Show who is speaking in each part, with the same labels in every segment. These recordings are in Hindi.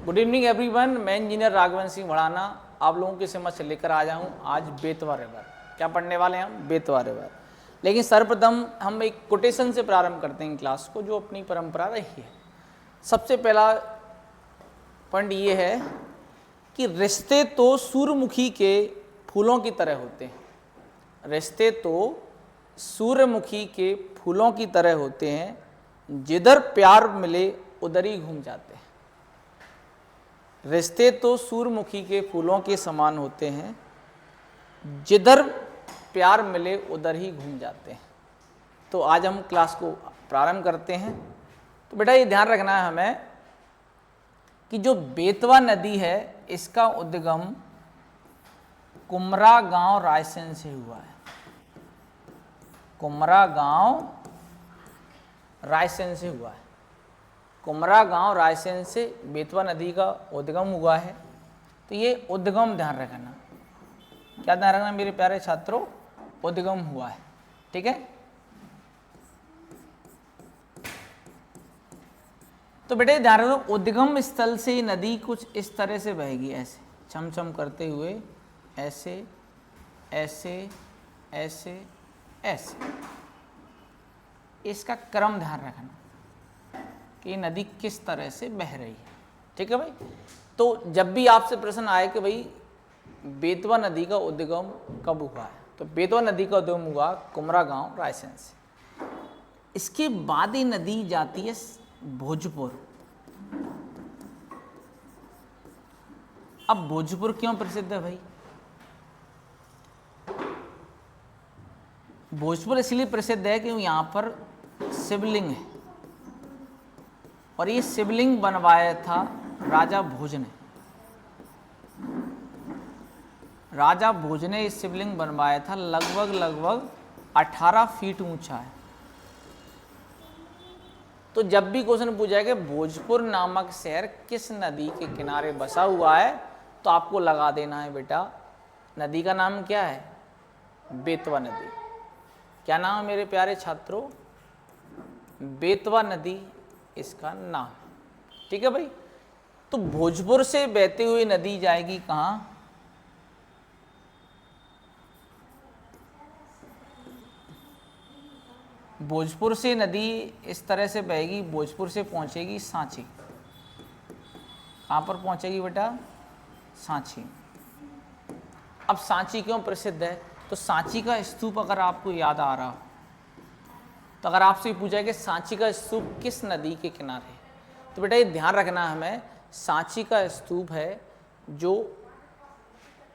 Speaker 1: गुड इवनिंग एवरीवन, मैं इंजीनियर राघवन सिंह भड़ाना आप लोगों के समक्ष लेकर आया हूँ आज बेतवा रिवर। क्या पढ़ने वाले हैं हम? बेतवा रिवर। लेकिन सर्वप्रथम हम एक कोटेशन से प्रारंभ करते हैं क्लास को, जो अपनी परंपरा रही है। सबसे पहला पॉइंट ये है कि रिश्ते तो सूर्यमुखी के फूलों की तरह होते हैं। रिश्ते तो सूर्यमुखी के फूलों की तरह होते हैं, जिधर प्यार मिले उधर ही घूम जाते हैं। रिश्ते तो सूर्यमुखी के फूलों के समान होते हैं, जिधर प्यार मिले उधर ही घूम जाते हैं। तो आज हम क्लास को प्रारंभ करते हैं। तो बेटा ये ध्यान रखना है हमें कि जो बेतवा नदी है इसका उद्गम कुमरा गांव रायसेन से हुआ है। कुमरा गांव रायसेन से हुआ है। कुमरा गांव रायसेन से बेतवा नदी का उद्गम हुआ है। तो ये उद्गम ध्यान रखना। क्या ध्यान रखना मेरे प्यारे छात्रों? उद्गम हुआ है, ठीक है। तो बेटे ध्यान रखो, उद्गम स्थल से नदी कुछ इस तरह से बहेगी, ऐसे छमछम करते हुए, ऐसे ऐसे ऐसे ऐसे। इसका क्रम ध्यान रखना कि नदी किस तरह से बह रही है, ठीक है भाई। तो जब भी आपसे प्रश्न आए कि भाई बेतवा नदी का उद्गम कब हुआ है, तो बेतवा नदी का उद्गम हुआ कुमरा गांव रायसेन से। इसके बाद ही नदी जाती है भोजपुर। अब भोजपुर क्यों प्रसिद्ध है भाई? भोजपुर इसलिए प्रसिद्ध है क्योंकि यहाँ पर शिवलिंग है, और ये शिवलिंग बनवाया था राजा भोज ने। राजा भोज ने इस शिवलिंग बनवाया था, लगभग 18 फीट ऊंचा है। तो जब भी क्वेश्चन पूछा है कि भोजपुर नामक शहर किस नदी के किनारे बसा हुआ है, तो आपको लगा देना है बेटा, नदी का नाम क्या है? बेतवा नदी। क्या नाम है मेरे प्यारे छात्रों? बेतवा नदी इसका नाम, ठीक है भाई। तो भोजपुर से बहती हुई नदी जाएगी कहां? भोजपुर से नदी इस तरह से बहेगी, भोजपुर से पहुंचेगी सांची। कहां पर पहुंचेगी बेटा? सांची। अब सांची क्यों प्रसिद्ध है? तो सांची का स्तूप अगर आपको याद आ रहा हो, तो अगर आपसे पूछा है कि सांची का स्तूप किस नदी के किनारे है, तो बेटा ये ध्यान रखना हमें, सांची का स्तूप है जो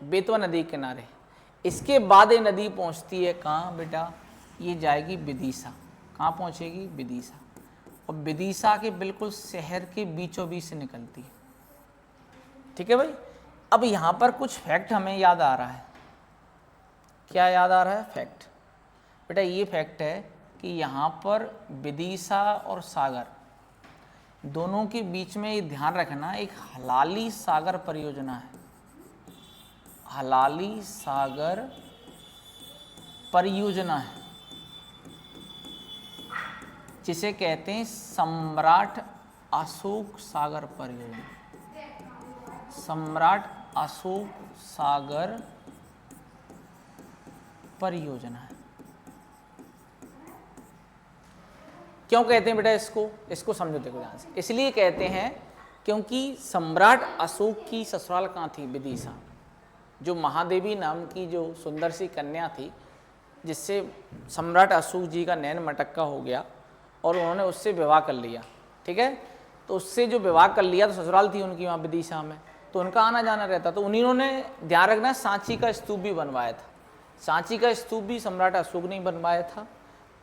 Speaker 1: बेतवा नदी के किनारे है। इसके बाद ये नदी पहुंचती है कहाँ बेटा? ये जाएगी विदिशा। कहाँ पहुंचेगी? विदिशा। और विदिशा के बिल्कुल शहर के बीचों बीच से निकलती है, ठीक है भाई। अब यहाँ पर कुछ फैक्ट हमें याद आ रहा है। क्या याद आ रहा है? फैक्ट। बेटा ये फैक्ट है कि यहाँ पर विदिशा और सागर दोनों के बीच में ये ध्यान रखना, एक हलाली सागर परियोजना है। हलाली सागर परियोजना है, जिसे कहते हैं सम्राट अशोक सागर परियोजना। सम्राट अशोक सागर परियोजना है। क्यों कहते हैं बेटा इसको समझो, देखो ध्यान से। इसलिए कहते हैं क्योंकि सम्राट अशोक की ससुराल कहाँ थी? विदिशा। जो महादेवी नाम की जो सुंदर सी कन्या थी, जिससे सम्राट अशोक जी का नैन मटक्का हो गया और उन्होंने उससे विवाह कर लिया, ठीक है। तो उससे जो विवाह कर लिया तो ससुराल थी उनकी वहाँ विदिशा में, तो उनका आना जाना रहता। तो उन्होंने ध्यान रखना सांची का स्तूप भी बनवाया था। सांची का स्तूप भी सम्राट अशोक ने बनवाया था,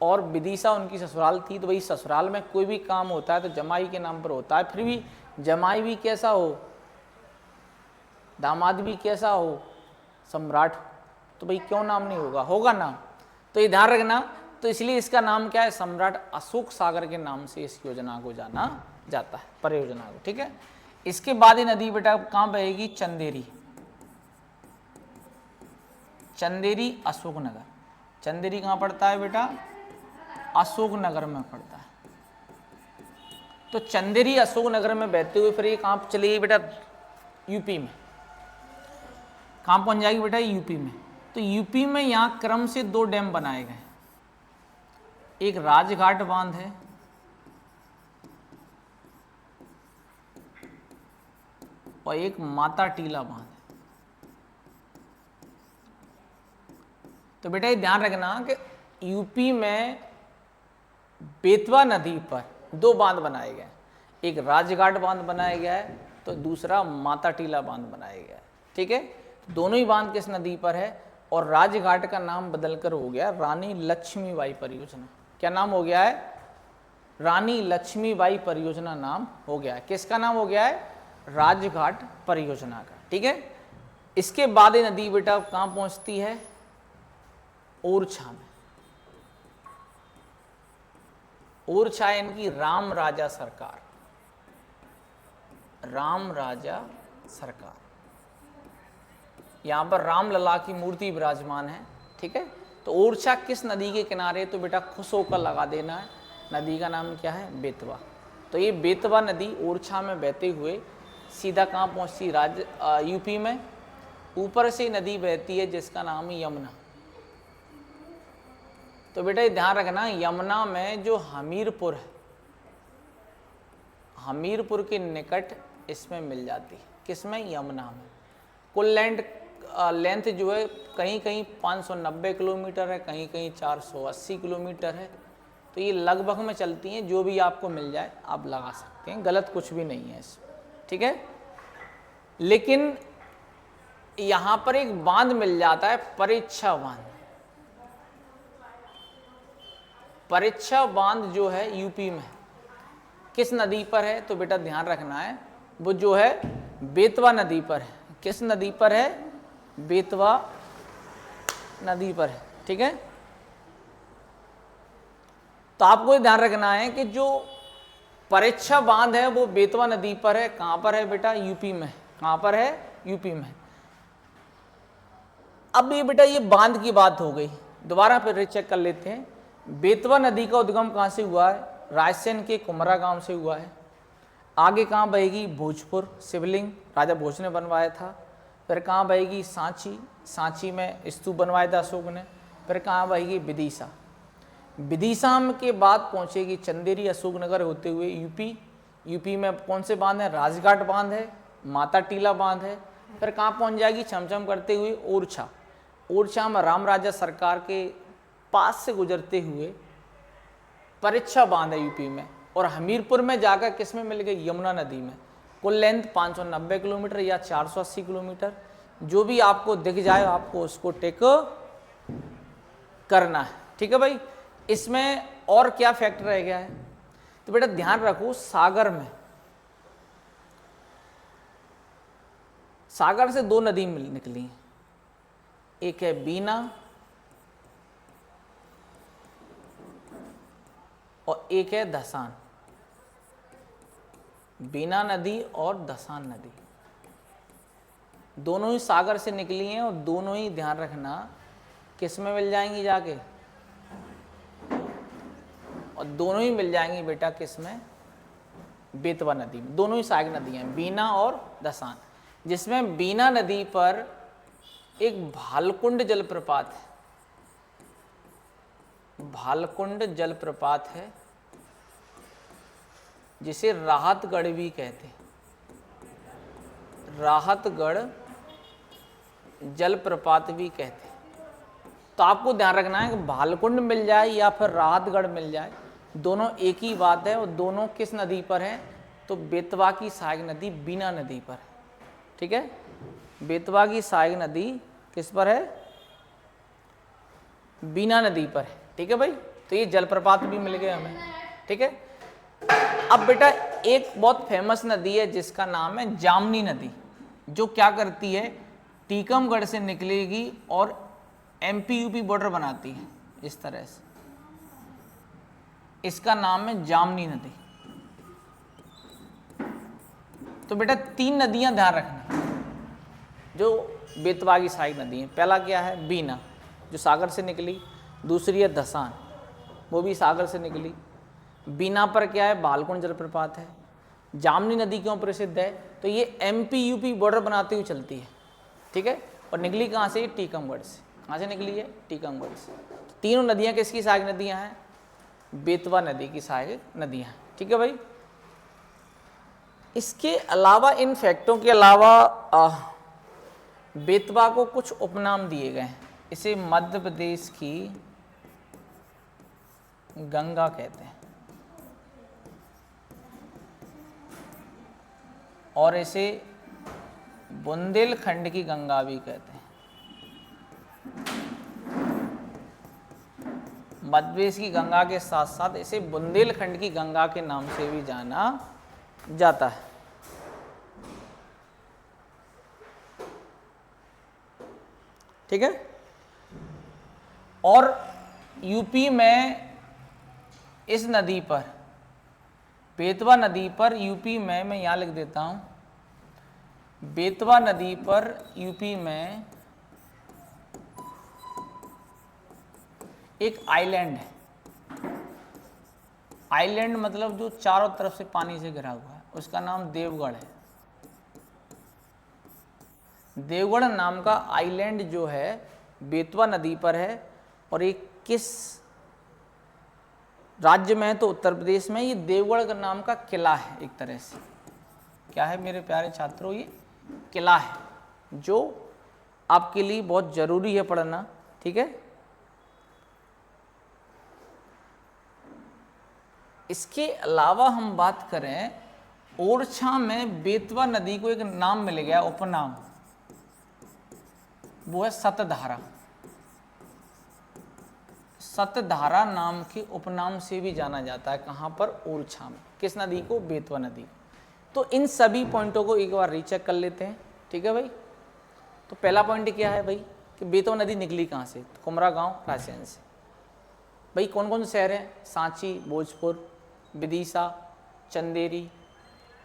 Speaker 1: और विदिशा उनकी ससुराल थी। तो भाई ससुराल में कोई भी काम होता है तो जमाई के नाम पर होता है। फिर भी जमाई भी कैसा हो, दामाद भी कैसा हो, सम्राट, तो भाई क्यों नाम नहीं होगा? होगा नाम। तो ये ध्यान रखना। तो इसलिए इसका नाम क्या है? सम्राट अशोक सागर के नाम से इस योजना को जाना जाता है, परियोजना को, ठीक है। इसके बाद ये नदी बेटा कहाँ बहेगी? चंदेरी। चंदेरी अशोकनगर। चंदेरी कहाँ पड़ता है बेटा? अशोकनगर में पड़ता है। तो चंदेरी अशोकनगर में बहते हुए फिर ये कहाँ चलेगी बेटा, यूपी में। कहाँ पहुँच जाएगी बेटा, यूपी में। तो यूपी में यहाँ क्रम से 2 डैम बनाए गए, एक राजघाट बांध है और एक माता टीला बांध है। तो बेटा ये ध्यान रखना कि यूपी में बेतवा नदी पर 2 बांध बनाए गए, एक राजघाट बांध बनाया गया है तो दूसरा माता टीला बांध बनाया गया है। ठीक है, दोनों ही बांध किस नदी पर है, और राजघाट का नाम बदलकर हो गया रानी लक्ष्मीबाई परियोजना। क्या नाम हो गया है, रानी लक्ष्मीबाई परियोजना नाम हो गया है। किसका नाम हो गया है, राजघाट परियोजना का। ठीक है, इसके बाद ये नदी बेटा कहाँ पहुंचती है, ओरछा में। ओरछा इनकी राम राजा सरकार, राम राजा सरकार, यहां पर रामलला की मूर्ति विराजमान है। ठीक है, तो ओरछा किस नदी के किनारे, तो बेटा खुश होकर लगा देना है, नदी का नाम क्या है, बेतवा। तो ये बेतवा नदी ओरछा में बहते हुए सीधा कहाँ पहुँचती, यूपी में। ऊपर से नदी बहती है जिसका नाम है यमुना। तो बेटा ये ध्यान रखना, यमुना में जो हमीरपुर है, हमीरपुर के निकट इसमें मिल जाती है। किसमें, यमुना में। कुल लेंथ जो है कहीं कहीं 590 किलोमीटर है, कहीं कहीं 480 किलोमीटर है। तो ये लगभग में चलती हैं, जो भी आपको मिल जाए आप लगा सकते हैं, गलत कुछ भी नहीं है इसमें। ठीक है, लेकिन यहाँ पर एक बांध मिल जाता है, परीक्षा बांध। परीक्षा बांध जो है यूपी में किस नदी पर है, तो बेटा ध्यान रखना है, वो जो है बेतवा नदी पर है। किस नदी पर है, बेतवा नदी पर है। ठीक है, तो आपको ये ध्यान रखना है कि जो परीक्षा बांध है वो बेतवा नदी पर है। कहां पर है बेटा, यूपी में। कहां पर है, यूपी में। अब ये बेटा ये बांध की बात हो गई, दोबारा फिर चेक कर लेते हैं। बेतवा नदी का उद्गम कहां से हुआ है, रायसेन के कुमरा गांव से हुआ है। आगे कहाँ बहेगी, भोजपुर, शिवलिंग राजा भोज ने बनवाया था। फिर कहाँ बहेगी, सांची, सांची में स्तूप बनवाया था अशोक ने। फिर कहाँ बहेगी, विदिशा, विदिशा के बाद पहुँचेगी चंदेरी अशोकनगर होते हुए यूपी। यूपी में कौन से बांध है, राजघाट बांध है, माता टीला बांध है। फिर कहाँ पहुँच जाएगी, छमछम करते हुए ओरछा। ओरछा में राम राजा सरकार के पास से गुजरते हुए परीक्षा बांध है यूपी में। और हमीरपुर में जाकर किस में मिल गई, यमुना नदी में। कुल लेंथ 590 किलोमीटर या 480 किलोमीटर, जो भी आपको दिख जाए आपको उसको टिक करना है। ठीक है भाई, इसमें और क्या फैक्ट रह गया है, तो बेटा ध्यान रखो, सागर में, सागर से 2 नदी निकली हैं, एक है बीना और एक है धसान। बीना नदी और धसान नदी दोनों ही सागर से निकली हैं और दोनों ही ध्यान रखना किस में मिल जाएंगी जाके, और दोनों ही मिल जाएंगी बेटा किस में, बेतवा नदी में। दोनों ही सहायक नदी हैं, बीना और धसान, जिसमें बीना नदी पर एक भालकुंड जलप्रपात है। भालकुंड जलप्रपात है जिसे राहतगढ़ भी कहते हैं। राहतगढ़ जलप्रपात भी कहते हैं। तो आपको ध्यान रखना है कि भालकुंड मिल जाए या फिर राहतगढ़ मिल जाए, दोनों एक ही बात है। और दोनों किस नदी पर है, तो बेतवा की सहायक नदी बीना नदी पर है। ठीक है, बेतवा की सहायक नदी किस पर है, बीना नदी पर है। ठीक है भाई, तो ये जलप्रपात भी मिल गए हमें। ठीक है, अब बेटा एक बहुत फेमस नदी है जिसका नाम है जामनी नदी, जो क्या करती है, टीकमगढ़ से निकलेगी और एमपी यूपी बॉर्डर बनाती है इस तरह से। इसका नाम है जामनी नदी। तो बेटा 3 नदियां ध्यान रखना जो बेतवा की सहायक नदी है। पहला क्या है, बीना जो सागर से निकली, दूसरी है धसान वो भी सागर से निकली। बीना पर क्या है, भालकुंड जलप्रपात है। जामनी नदी क्यों प्रसिद्ध है, तो ये MP UP बॉर्डर बनाते हुए चलती है, ठीक है। और निकली कहाँ से, टीकमगढ़ से। कहाँ से निकली है, टीकमगढ़ से। तीनों नदियाँ किसकी सहायक नदियाँ हैं, बेतवा नदी की सहायक नदियाँ हैं, ठीक है भाई। इसके अलावा, इन फैक्टों के अलावा बेतवा को कुछ उपनाम दिए गए हैं। इसे मध्य प्रदेश की गंगा कहते हैं और इसे बुंदेलखंड की गंगा भी कहते हैं। मध्य प्रदेश की गंगा के साथ साथ इसे बुंदेलखंड की गंगा के नाम से भी जाना जाता है। ठीक है। और यूपी में इस नदी पर, बेतवा नदी पर यूपी में, मैं यहाँ लिख देता हूँ, बेतवा नदी पर यूपी में एक आइलैंड है। आइलैंड मतलब जो चारों तरफ से पानी से घिरा हुआ है, उसका नाम देवगढ़ है। देवगढ़ नाम का आइलैंड जो है बेतवा नदी पर है। और ये किस राज्य में है, तो उत्तर प्रदेश में। ये देवगढ़ का नाम का किला है एक तरह से। क्या है मेरे प्यारे छात्रों, ये किला है जो आपके लिए बहुत जरूरी है पढ़ना, ठीक है। इसके अलावा हम बात करें, ओरछा में बेतवा नदी को एक नाम मिल गया, उपनाम, वो है सतधारा। सतधारा नाम के उपनाम से भी जाना जाता है। कहाँ पर, ओरछा में। किस नदी को, बेतवा नदी को। तो इन सभी पॉइंटों को एक बार रीचेक कर लेते हैं, ठीक है भाई। तो पहला पॉइंट क्या है भाई, कि बेतवा नदी निकली कहाँ से, तो कुमरा गांव रायसेन से। भाई कौन कौन से शहर हैं, सांची, भोजपुर, विदिशा, चंदेरी,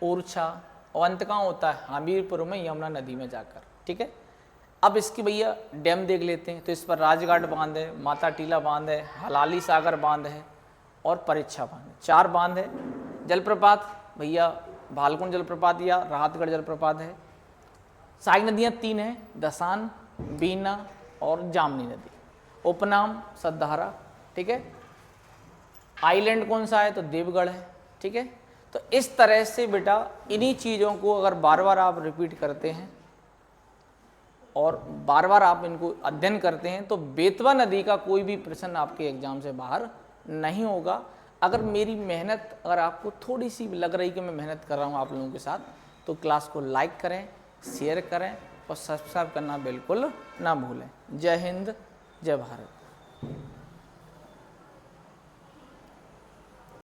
Speaker 1: ओरछा, और अंत कहाँ होता है, हमीरपुर में, यमुना नदी में जाकर, ठीक है। अब इसकी भैया डैम देख लेते हैं। तो इस पर राजघाट बांध है, माता टीला बांध है, हलाली सागर बांध है और परीक्षा बांध है। 4 बांध है। जलप्रपात भैया भालकुंड जलप्रपात या राहतगढ़ जलप्रपात है। सहायक नदियाँ 3 हैं, दसान, बीना और जामनी नदी। उपनाम सतधारा, ठीक है। आइलैंड कौन सा है, तो देवगढ़ है, ठीक है। तो इस तरह से बेटा इन्हीं चीज़ों को अगर बार बार आप रिपीट करते हैं और बार बार आप इनको अध्ययन करते हैं, तो बेतवा नदी का कोई भी प्रश्न आपके एग्जाम से बाहर नहीं होगा। अगर मेरी मेहनत, अगर आपको थोड़ी सी लग रही कि मैं मेहनत कर रहा हूँ आप लोगों के साथ, तो क्लास को लाइक करें, शेयर करें और सब्सक्राइब करना बिल्कुल ना भूलें। जय हिंद, जय भारत।